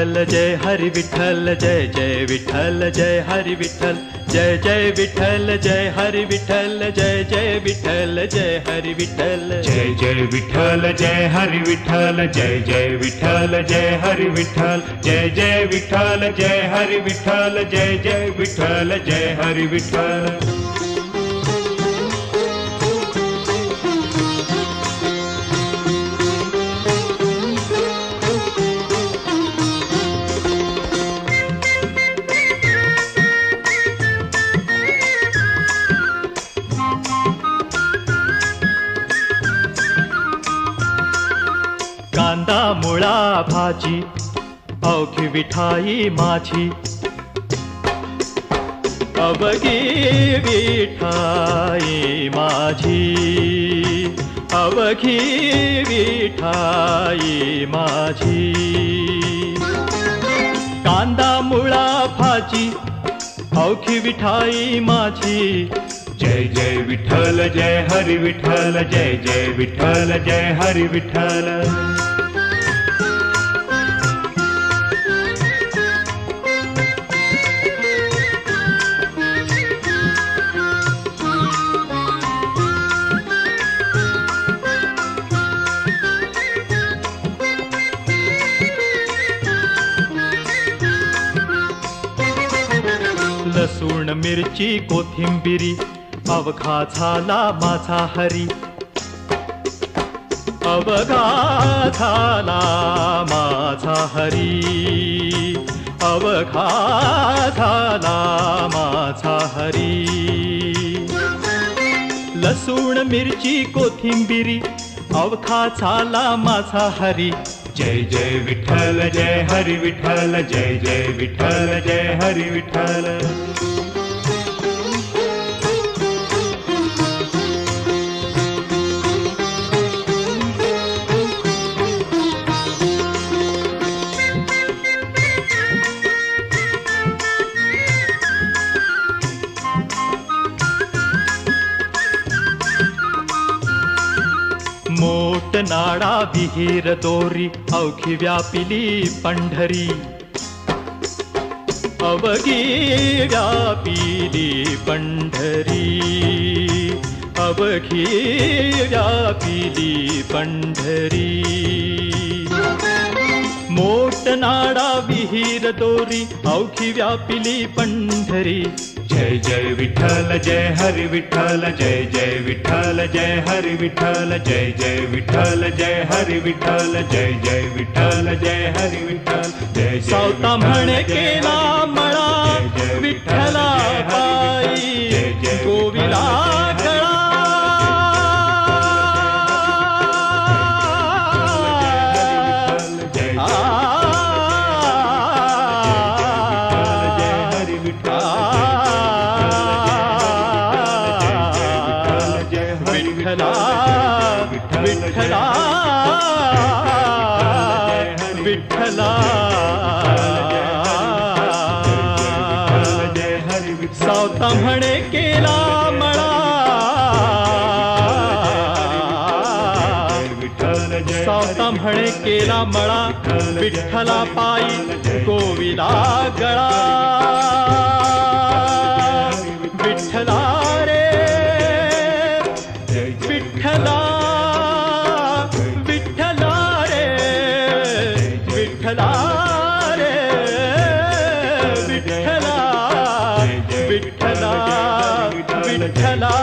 विठ्ठल जय हरी विठ्ठल जय जय विठ्ठल जय हरी विठ्ठल जय जय विठ्ठल जय हरी विठ्ठल जय जय विठ्ठल जय हरी विठ्ठल जय जय विठ्ठल जय हरी विठ्ठल जय जय विठ्ठल जय हरी विठ्ठल जय जय विठ्ठल जय हरी विठ्ठल जय जय विठ्ठल जय हरी विठ्ठल कांदा मुळा भाजी अवघी विठाई माझी अवघी विठाई माझी अवघी विठाई माझी कांदा मुळा भाजी अवघी विठाई माझी जय जय विठ्ठल जय हरी विठ्ठल जय जय विठ्ठल जय हरी विठ्ठल लसूण मिरची कोथिंबिरी अवघा झाला माझा हरी अवघा झाला माझा हरी अवघा झाला माझा हरी लसूण मिरची कोथिंबिरी अवघा झाला माझा हरी जय जय विठ्ठल जय हरी विठ्ठल जय जय विठ्ठल जय हरी विठ्ठल मोठ नाडा विहीर दोरी अवघी व्यापिली पंढरी अवघी व्यापिली पंढरी अवघी व्यापिली पंढरी मोठ नाडा विहीर दोरी अवघी व्यापिली पंढरी जय जय विठ्ठल जय हरी विठ्ठल जय जय विठ्ठल जय हरी विठ्ठल जय जय विठ्ठल जय हरी विठ्ठल जय जय विठ्ठल जय हरी विठ्ठल जय सावता म्हणे केला मळा विठ्ठला पायी गोविला गळा विठ्ठला विठ्ठला सावता म्हणे केला मळा सावता म्हणे केला मळा विठ्ठला पायी गोविला गळा विठ्ठला रे विठ्ठला विठ्ठला रे विठ्ठला रे विठ्ठला विठ्ठला विठ्ठला